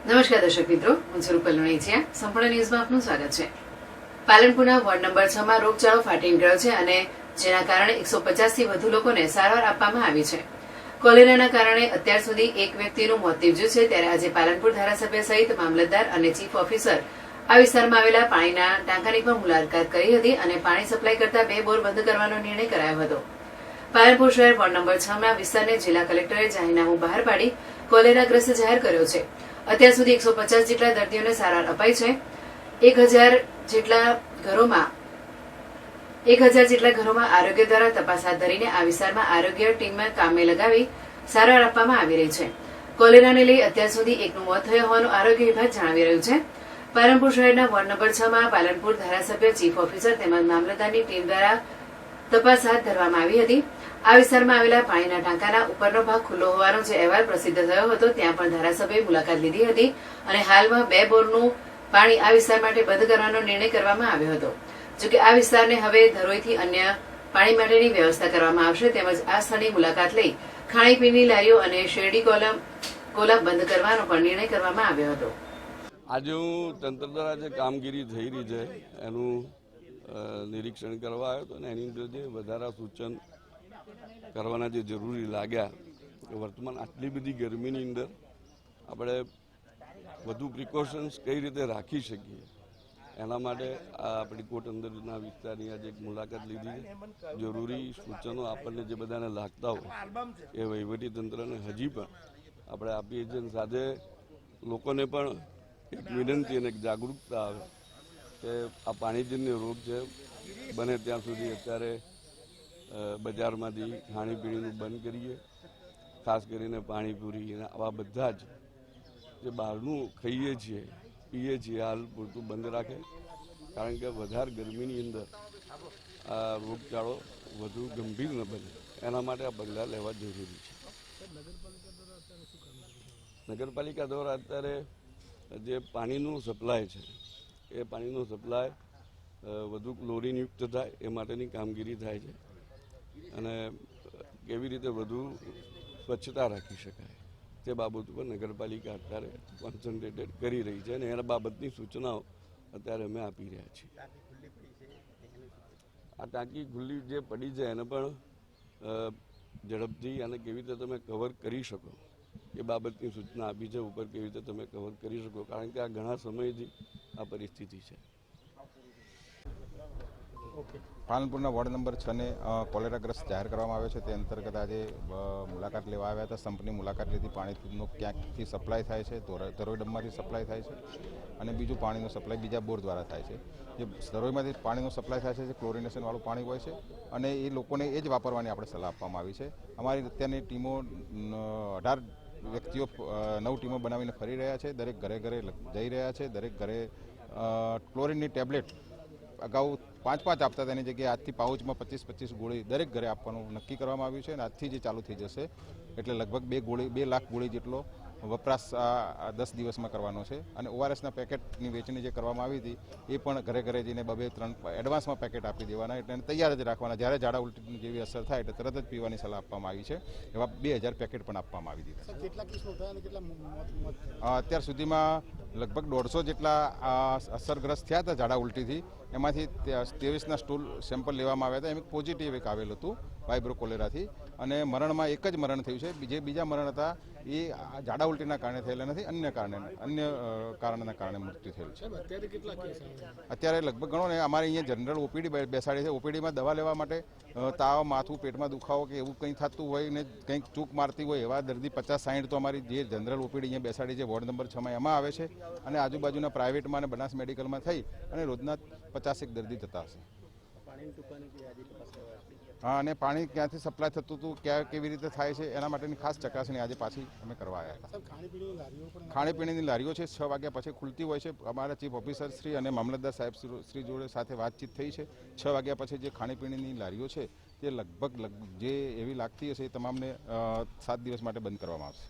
નમસ્કાર દર્શક મિત્રો, હું છું રૂપલ લુણીચિયા. સંપૂર્ણ ન્યૂઝમાં આપનું સ્વાગત છે. પાલનપુરના વોર્ડ નંબર 6 માં રોગચાળો ફાટી નીકળ્યો છે અને જેના કારણે 150 થી વધુ લોકોને સારવાર આપવામાં આવી છે. કોલેરાના કારણે અત્યાર સુધી એક વ્યક્તિનું મોત નીપજ્યું છે. ત્યારે આજે પાલનપુર ધારાસભ્ય સહિત મામલતદાર અને ચીફ ઓફિસર આ વિસ્તારમાં આવેલા પાણીના ટાંકાની પણ મુલાકાત કરી હતી અને પાણી સપ્લાય કરતા 2 બોર બંધ કરવાનો નિર્ણય કરાયો હતો. પાલનપુર શહેર વોર્ડ નંબર 6 ના વિસ્તારને જિલ્લા કલેક્ટરે જાહેરનામું બહાર પાડી કોલેરાગ્રસ્ત જાહેર કર્યો છે. અત્યાર સુધી 150 જેટલા દર્દીઓને સારવાર અપાઈ છે. 1000 જેટલા ઘરોમાં આરોગ્ય દ્વારા તપાસ હાથ ધરીને આ વિસ્તારમાં આરોગ્ય ટીમમાં કામે લગાવી સારવાર આપવામાં આવી રહી છે. કોલેરાને લઈ અત્યાર સુધી એકનું મોત થયું હોવાનું આરોગ્ય વિભાગ જણાવી રહ્યું છે. પાલનપુર શહેરના વોર્ડ નંબર 6 માં પાલનપુર ધારાસભ્ય, ચીફ ઓફિસર તેમજ મામલતદારની ટીમ દ્વારા તપાસ હાથ ધરવામાં આવી હતી. આ વિસ્તારમાં આવેલા પાણીના ટાંકાના ઉપરનો ભાગ ખુલ્લો હોવાનો જે અહેવાલ પ્રસિદ્ધ થયો હતો ત્યાં પણ ધારાસભ્યએ મુલાકાત લીધી હતી અને હાલમાં 2 બોરનું પાણી આ વિસ્તાર માટે બંધ કરવાનો નિર્ણય કરવામાં આવ્યો હતો. જોકે આ વિસ્તારને હવે ધરોઈથી અન્ય પાણી માટેની વ્યવસ્થા કરવામાં આવશે. તેમજ આ સ્થળની મુલાકાત લઈ ખાણીપીણીની લારીઓ અને શેરડી કોલા બંધ કરવાનો પણ નિર્ણય કરવામાં આવ્યો હતો. આજે હું તંત્ર દ્વારા જે કામગીરી થઈ રહી છે એનું નિરીક્ષણ કરવા આવ્યો હતો અને એની અંદર જે વધારા સૂચન કરવાના જે જરૂરી લાગ્યા કે વર્તમાન આટલી બધી ગરમીની અંદર આપણે વધુ પ્રિકોશન્સ કઈ રીતે રાખી શકીએ એના માટે આ આપણી કોટ અંદરના વિસ્તારની આજે એક મુલાકાત લીધી છે. જરૂરી સૂચનો આપણને જે બધાને લાગતા હોય એ વહીવટીતંત્રને હજી પણ આપણે આપીએ છીએ. સાથે લોકોને પણ એક વિનંતી અને એક જાગૃતતા આવે કે આ પાણીજન્ય રોગ છે બને ત્યાં સુધી અત્યારે બજારમાંથી ખાણીપીણીનું બંધ કરીએ. ખાસ કરીને પાણીપુરી અને આવા બધા જ જે બહારનું ખાઈએ છીએ પીએ છીએ હાલ પૂરતું બંધ રાખે, કારણ કે વધારે ગરમીની અંદર આ રોગચાળો વધુ ગંભીર ન બને એના માટે આ પગલાં લેવા જરૂરી છે. નગરપાલિકા દ્વારા અત્યારે જે પાણીનું સપ્લાય છે એ પાણીનું સપ્લાય વધુ ક્લોરીનયુક્ત થાય એ માટેની કામગીરી થાય છે અને કેવી રીતે વધુ સ્વચ્છતા રાખી શકાય તે બાબત ઉપર નગરપાલિકા અત્યારે કોન્સન્ટ્રેટેડ કરી રહી છે અને એના બાબતની સૂચનાઓ અત્યારે અમે આપી રહ્યા છીએ. આ ટાંકી ખુલ્લી જે પડી છે એને પણ ઝડપથી અને કેવી રીતે તમે કવર કરી શકો એ બાબતની સૂચના આપી છે. ઉપર કેવી રીતે તમે કવર કરી શકો, કારણ કે આ ઘણા સમયથી આ પરિસ્થિતિ છે. પાલનપુરના વોર્ડ નંબર 6 ને કોલેરાગ્રસ્ત જાહેર કરવામાં આવ્યો છે. તે અંતર્ગત આજે મુલાકાત લેવા આવ્યા હતા. સંપની મુલાકાત લીધી. પાણીનો ક્યાંકથી સપ્લાય થાય છે, ધરોઈ ડેમમાંથી સપ્લાય થાય છે અને બીજું પાણીનો સપ્લાય બીજા બોર દ્વારા થાય છે. જે ધરોઈમાંથી પાણીનો સપ્લાય થાય છે જે ક્લોરિનેશનવાળું પાણી હોય છે અને એ લોકોને એ જ વાપરવાની આપણે સલાહ આપવામાં આવી છે. અમારી અત્યારની ટીમો 18 વ્યક્તિઓ 9 ટીમો બનાવીને ફરી રહ્યા છે. દરેક ઘરે ઘરે જઈ રહ્યા છે. દરેક ઘરે ક્લોરિનની ટેબ્લેટ અગાઉ 5 આપતા તેની જગ્યાએ આજથી પાઉચમાં 25 ગોળી દરેક ઘરે આપવાનું નક્કી કરવામાં આવ્યું છે અને આજથી જે ચાલુ થઈ જશે એટલે લગભગ 2 લાખ ગોળી જેટલો વપરાશ આ 10 દિવસમાં કરવાનો છે. અને ઓઆરએસના પેકેટની વેચણી જે કરવામાં આવી હતી એ પણ ઘરે ઘરે જઈને 2-3 એડવાન્સમાં પેકેટ આપી દેવાના, એટલે તૈયાર જ રાખવાના. જ્યારે ઝાડા ઉલટી જેવી અસર થાય એટલે તરત જ પીવાની સલાહ આપવામાં આવી છે. એવા 2000 પેકેટ પણ આપવામાં આવી દીધા. અત્યાર સુધીમાં લગભગ 150 જેટલા અસરગ્રસ્ત થયા હતા ઝાડા ઉલટીથી. એમાંથી 23ના સ્ટૂલ સેમ્પલ લેવામાં આવ્યા હતા. એમ પોઝિટિવ એક આવેલું હતું વાઇબ્રો કોલેરાથી અને મરણમાં એક જ મરણ થયું છે. જે બીજા મરણ હતા એ ઝાડા ઉલટીના કારણે થયેલા નથી, અન્ય કારણના કારણે મૃત્યુ થયેલ છે. અત્યારે લગભગ ગણો ને અમારે અહીંયા જનરલ ઓપીડી બેસાડી છે. ઓપીડીમાં દવા લેવા માટે તાવ, માથું, પેટમાં દુખાવો કે એવું કંઈ થતું હોય ને કંઈક ચૂક મારતી હોય એવા દર્દી 50-60 તો અમારી જે જનરલ ઓપીડી અહીંયા બેસાડી છે વોર્ડ નંબર 6 માં એમાં આવે છે અને આજુબાજુના પ્રાઇવેટમાં અને બનાસ મેડિકલમાં થઈ અને રોજના 50 દર્દી જતા હશે. હા, અને પાણી ક્યાંથી સપ્લાય થતું હતું, ક્યાં કેવી રીતે થાય છે એના માટેની ખાસ ચકાસણી આજે પાછી અમે કરવા આવ્યા હતા. ખાણીપીણીની લારીઓ છે 6 વાગ્યા પછી ખુલતી હોય છે. અમારા ચીફ ઓફિસર શ્રી અને મામલતદાર સાહેબ શ્રી જોડે સાથે વાતચીત થઈ છે. 6 વાગ્યા પછી જે ખાણીપીણીની લારીઓ છે તે લગભગ જે એવી લાગતી હશે એ તમામને 7 દિવસ માટે બંધ કરવામાં આવશે.